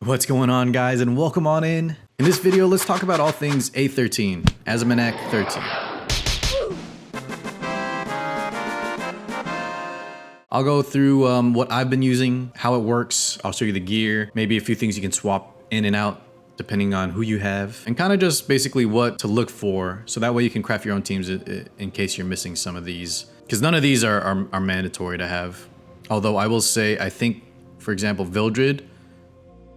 What's going on, guys, and welcome on in. In this video, let's talk about all things A13, Azimanak 13. I'll go through what I've been using, how it works. I'll show you the gear, maybe a few things you can swap in and out depending on who you have, and kind of just basically what to look for, so that way you can craft your own teams in case you're missing some of these. Because none of these are mandatory to have. Although I will say, I think, for example, Vildred,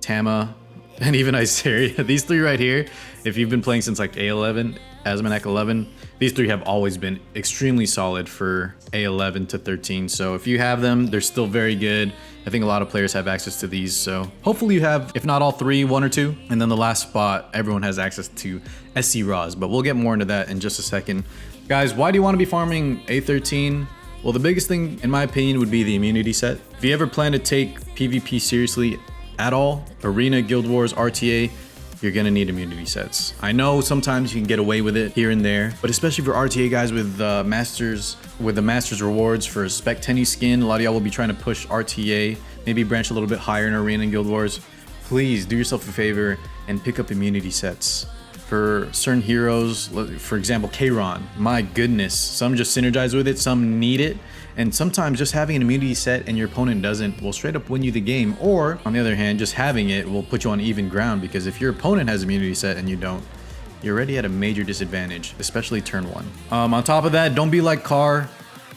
Tama, and even Iseria, these three right here, if you've been playing since like A11, Azimanak 11, these three have always been extremely solid for A11 to 13. So if you have them, they're still very good. I think a lot of players have access to these. So hopefully you have, if not all three, one or two. And then the last spot, everyone has access to SC Raws, but we'll get more into that in just a second. Guys, why do you want to be farming A13? Well, the biggest thing, in my opinion, would be the immunity set. If you ever plan to take PvP seriously at all, Arena, Guild Wars, RTA, you're gonna need immunity sets. I know sometimes you can get away with it here and there, but especially for RTA guys with the Masters rewards for Spec 10 skin, a lot of y'all will be trying to push RTA, maybe branch a little bit higher in Arena and Guild Wars. Please do yourself a favor and pick up immunity sets. For certain heroes, for example, Kayron, my goodness, some just synergize with it, some need it, and sometimes just having an immunity set and your opponent doesn't will straight up win you the game, or on the other hand, just having it will put you on even ground, because if your opponent has immunity set and you don't, you're already at a major disadvantage, especially turn one. On top of that, don't be like Carr.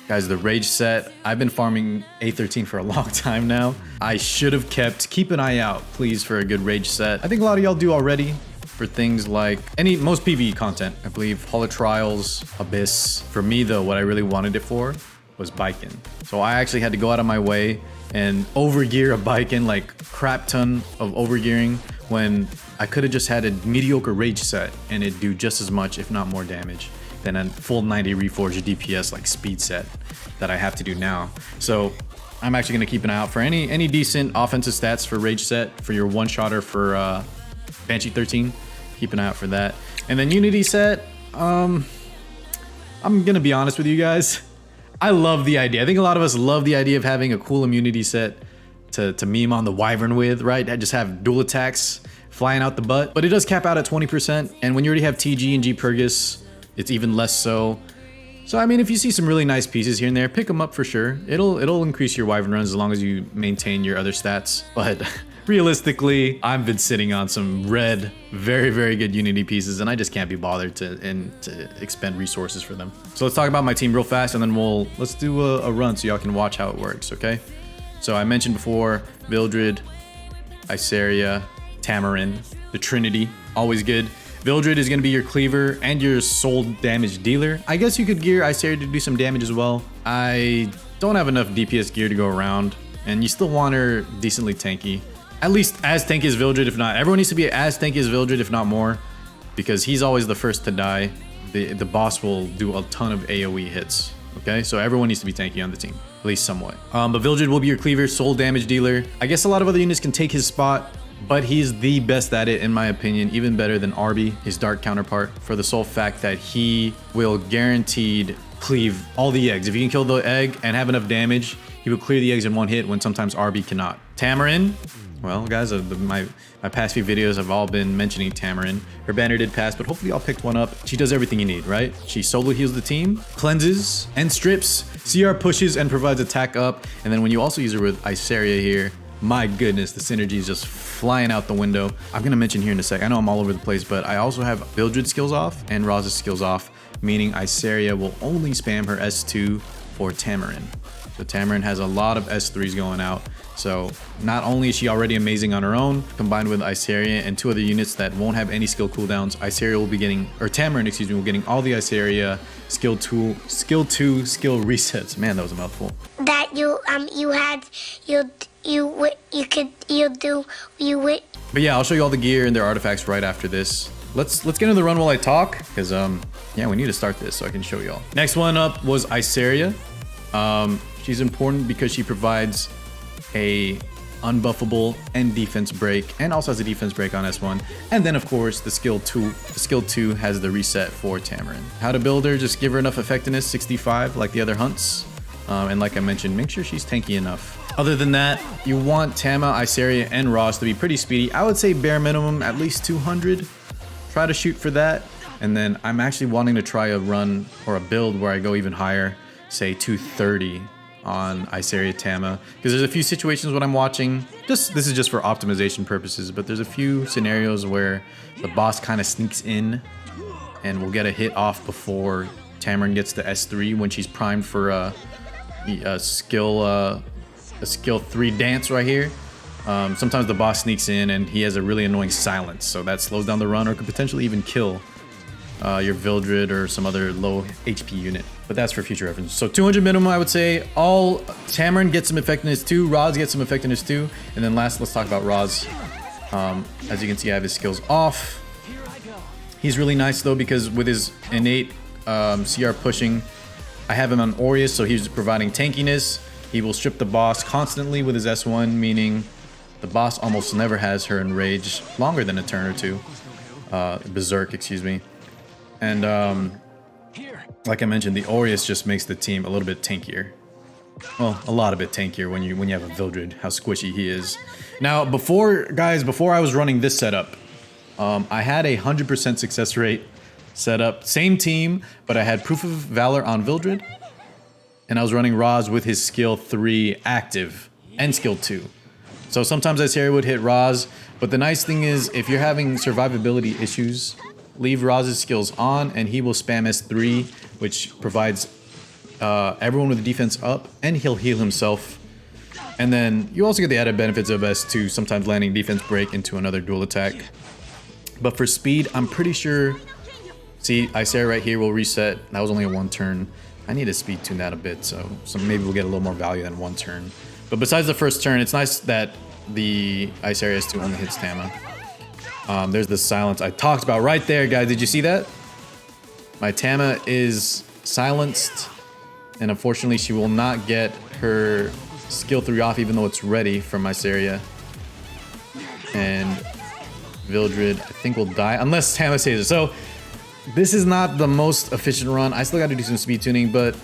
Guys, the Rage set, I've been farming A13 for a long time now. I should have keep an eye out, please, for a good Rage set. I think a lot of y'all do already. For things like most PvE content, I believe Hall of Trials, Abyss. For me though, what I really wanted it for was Biken. So I actually had to go out of my way and overgear a Biken, like crap ton of overgearing, when I could have just had a mediocre Rage set and it'd do just as much, if not more damage than a full 90 Reforged DPS like speed set that I have to do now. So I'm actually gonna keep an eye out for any decent offensive stats for Rage set, for your one-shotter for Banshee 13. Keep an eye out for that. And then Unity set, I'm gonna be honest with you guys. I love the idea. I think a lot of us love the idea of having a cool immunity set to meme on the Wyvern with, right? I just have dual attacks flying out the butt. But it does cap out at 20%. And when you already have TG and G Purgus, it's even less so. So I mean, if you see some really nice pieces here and there, pick them up for sure. It'll increase your Wyvern runs as long as you maintain your other stats. But realistically, I've been sitting on some red, very, very good Unity pieces, and I just can't be bothered to expend resources for them. So let's talk about my team real fast, and then let's do a run so y'all can watch how it works, okay? So I mentioned before, Vildred, Iseria, Tamarin, the Trinity, always good. Vildred is going to be your cleaver and your soul damage dealer. I guess you could gear Iseria to do some damage as well. I don't have enough DPS gear to go around, and you still want her decently tanky. At least as tanky as Vildred, if not. Everyone needs to be as tanky as Vildred, if not more, because he's always the first to die. The boss will do a ton of AoE hits, okay? So everyone needs to be tanky on the team, at least somewhat. But Vildred will be your cleaver, soul damage dealer. I guess a lot of other units can take his spot, but he's the best at it, in my opinion, even better than Arby, his dark counterpart, for the sole fact that he will guaranteed cleave all the eggs. If you can kill the egg and have enough damage, he will clear the eggs in one hit when sometimes Arby cannot. Tamarin, well, guys, my past few videos have all been mentioning Tamarin. Her banner did pass, but hopefully y'all picked one up. She does everything you need, right? She solo heals the team, cleanses and strips, CR pushes and provides attack up. And then when you also use her with Iseria here, my goodness, the synergy is just flying out the window. I'm gonna mention here in a sec, I know I'm all over the place, but I also have Vildred skills off and Roz's skills off, meaning Iseria will only spam her S2 for Tamarin. So Tamarin has a lot of S3s going out. So not only is she already amazing on her own, combined with Iseria and two other units that won't have any skill cooldowns, Iseria will be getting, or Tamarin, excuse me, will be getting all the Iseria skill 2 skill resets. Man, that was a mouthful. That But yeah, I'll show you all the gear and their artifacts right after this. Let's get into the run while I talk, because yeah, we need to start this so I can show y'all. Next one up was Iseria. She's important because she provides a unbuffable and defense break, and also has a defense break on S1. And then of course the skill 2. The skill 2 has the reset for Tamarin. How to build her, just give her enough effectiveness, 65 like the other hunts. And like I mentioned, make sure she's tanky enough. Other than that, you want Tama, Isaria, and Roz to be pretty speedy. I would say bare minimum at least 200. Try to shoot for that. And then I'm actually wanting to try a run or a build where I go even higher, say 230 on Isaria Tama. Because there's a few situations when I'm watching, this is just for optimization purposes, but there's a few scenarios where the boss kind of sneaks in and will get a hit off before Tamarin gets to S3 when she's primed for a skill 3 dance right here. Sometimes the boss sneaks in and he has a really annoying silence, so that slows down the run or could potentially even kill your Vildred or some other low HP unit. But that's for future reference. So 200 minimum, I would say. All Tamarin gets some effectiveness too. Roz gets some effectiveness too. And then last, let's talk about Roz. As you can see, I have his skills off. He's really nice though because with his innate CR pushing, I have him on Aureus, so he's providing tankiness. He will strip the boss constantly with his S1, meaning the boss almost never has her enrage longer than a turn or two. Berserk, excuse me. And like I mentioned, the Aureus just makes the team a little bit tankier. Well, a lot of bit tankier when you have a Vildred, how squishy he is. Now, before I was running this setup, I had a 100% success rate setup. Same team, but I had Proof of Valor on Vildred, and I was running Roz with his skill 3 active and skill 2. So sometimes Isaria would hit Roz, but the nice thing is if you're having survivability issues, leave Roz's skills on and he will spam S3, which provides everyone with the defense up, and he'll heal himself. And then you also get the added benefits of S2, sometimes landing defense break into another dual attack. But for speed, I'm pretty sure, see, Isaria right here will reset. That was only a 1 turn. I need to speed tune that a bit, so maybe we'll get a little more value than 1 turn. But besides the first turn, it's nice that the Isaria S2 only hits Tama. There's the silence I talked about right there, guys. Did you see that? My Tama is silenced, and unfortunately she will not get her skill 3 off even though it's ready from Isaria. And Vildred, I think, will die unless Tama saves it. So this is not the most efficient run. I still got to do some speed tuning, but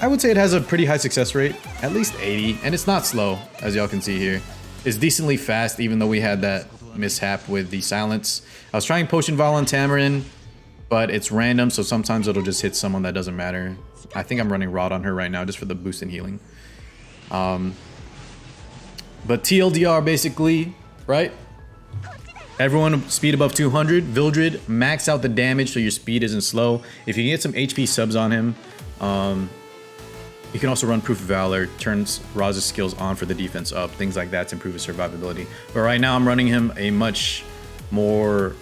I would say it has a pretty high success rate, at least 80, and it's not slow, as y'all can see here. It's decently fast, even though we had that mishap with the silence. I was trying Potion Vol on Tamarin, but it's random, so sometimes it'll just hit someone that doesn't matter. I think I'm running Rod on her right now just for the boost and healing. But TLDR basically, right? Everyone speed above 200. Vildred, max out the damage so your speed isn't slow. If you can get some HP subs on him, you can also run Proof of Valor, turns Roz's skills on for the defense up, things like that to improve his survivability. But right now I'm running him a much more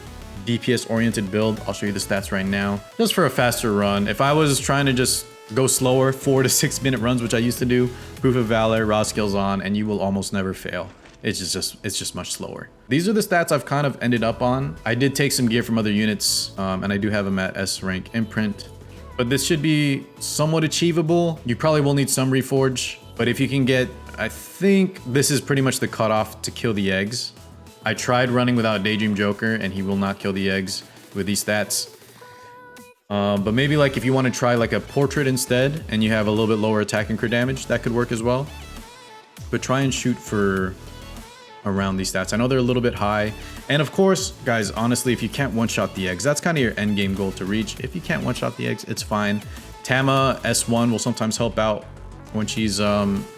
DPS oriented build. I'll show you the stats right now, just for a faster run. If I was trying to just go slower, 4 to 6 minute runs, which I used to do, Proof of Valor, Roz skills on, and you will almost never fail. It's just much slower. These are the stats I've kind of ended up on. I did take some gear from other units, and I do have them at S rank imprint. But this should be somewhat achievable. You probably will need some reforge, but if you can get, I think this is pretty much the cutoff to kill the eggs. I tried running without Daydream Joker, and he will not kill the eggs with these stats. But maybe like if you want to try like a portrait instead, and you have a little bit lower attack and crit damage, that could work as well. But try and shoot for around these stats. I know they're a little bit high. And of course, guys, honestly, if you can't one-shot the eggs, that's kind of your end game goal to reach. If you can't one-shot the eggs, it's fine. Tama S1 will sometimes help out when she's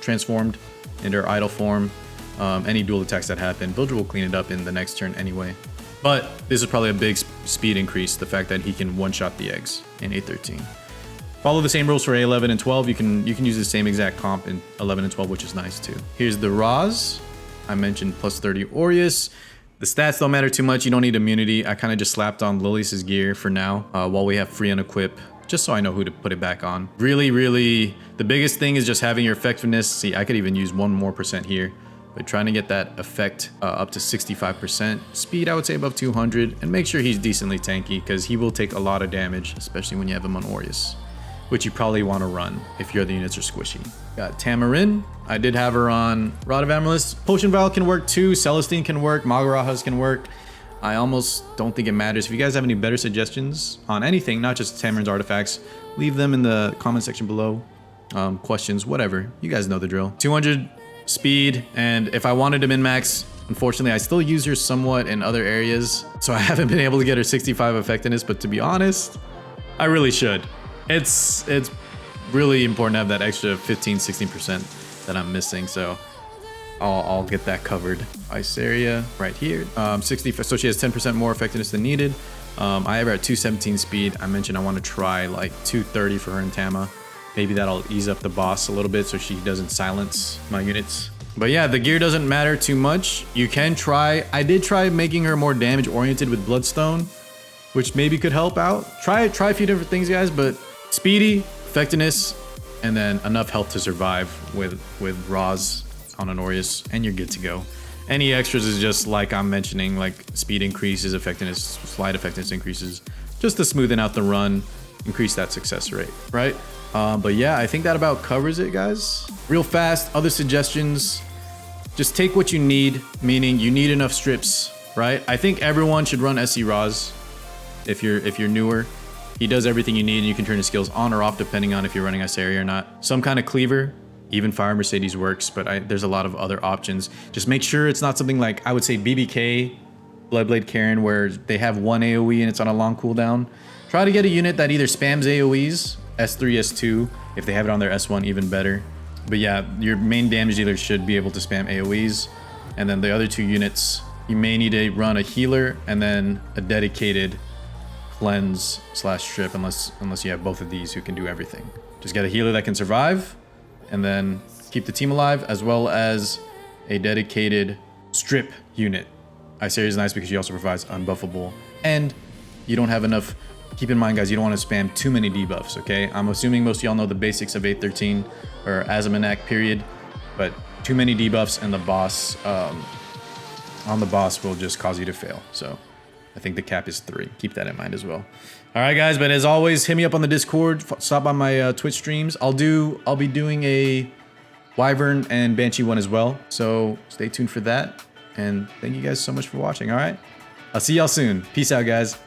transformed into her idle form. Any dual attacks that happen, Vildred will clean it up in the next turn anyway. But this is probably a big speed increase, the fact that he can one-shot the eggs in A13. Follow the same rules for A11 and 12. You can use the same exact comp in 11 and 12, which is nice too. Here's the Roz. I mentioned plus 30 Aureus. The stats don't matter too much. You don't need immunity. I kind of just slapped on Lilius' gear for now while we have free unequip, just so I know who to put it back on. Really, the biggest thing is just having your effectiveness. See, I could even use 1% more here, but trying to get that effect up to 65%. Speed, I would say above 200, and make sure he's decently tanky because he will take a lot of damage, especially when you have him on Aureus, which you probably want to run if your other units are squishy. Got Tamarin. I did have her on Rod of Amaryllis. Potion Vial can work too. Celestine can work. Magarajas can work. I almost don't think it matters. If you guys have any better suggestions on anything, not just Tamarin's artifacts, leave them in the comment section below. Questions, whatever. You guys know the drill. 200 speed, and if I wanted to min-max, unfortunately, I still use her somewhat in other areas, so I haven't been able to get her 65 effectiveness, but to be honest, I really should. It's really important to have that extra 15-16% that I'm missing, so I'll get that covered. Ice area right here, 60, so she has 10% more effectiveness than needed. I have her at 217 speed. I mentioned I want to try like 230 for her and Tama. Maybe that'll ease up the boss a little bit so she doesn't silence my units. But yeah, the gear doesn't matter too much. You can try, I did try making her more damage oriented with Bloodstone, which maybe could help out. Try a few different things, guys, but speedy, effectiveness, and then enough health to survive with Roz on Honorius, and you're good to go. Any extras is just like I'm mentioning, like speed increases, effectiveness, slide effectiveness increases, just to smoothen out the run, increase that success rate, right? But yeah, I think that about covers it, guys. Real fast, other suggestions, just take what you need, meaning you need enough strips, right? I think everyone should run SC Roz if you're newer. He does everything you need, and you can turn his skills on or off depending on if you're running S area or not. Some kind of cleaver, even Fire Mercedes works, but there's a lot of other options. Just make sure it's not something like, I would say BBK, Bloodblade Karen, where they have one AoE and it's on a long cooldown. Try to get a unit that either spams AoEs, S3, S2, if they have it on their S1, even better. But yeah, your main damage dealer should be able to spam AoEs. And then the other two units, you may need to run a healer and then a dedicated cleanse / strip, unless you have both of these who can do everything. Just get a healer that can survive and then keep the team alive, as well as a dedicated strip unit. Ice area is nice because she also provides unbuffable, and you don't have enough. Keep in mind, guys, you don't want to spam too many debuffs, okay? I'm assuming most of y'all know the basics of A13 or Azimanak period, but too many debuffs and the boss on the boss will just cause you to fail. So I think the cap is 3. Keep that in mind as well. All right, guys, but as always, hit me up on the Discord. Stop by my Twitch streams. I'll be doing a Wyvern and Banshee one as well. So stay tuned for that. And thank you guys so much for watching. All right, I'll see y'all soon. Peace out, guys.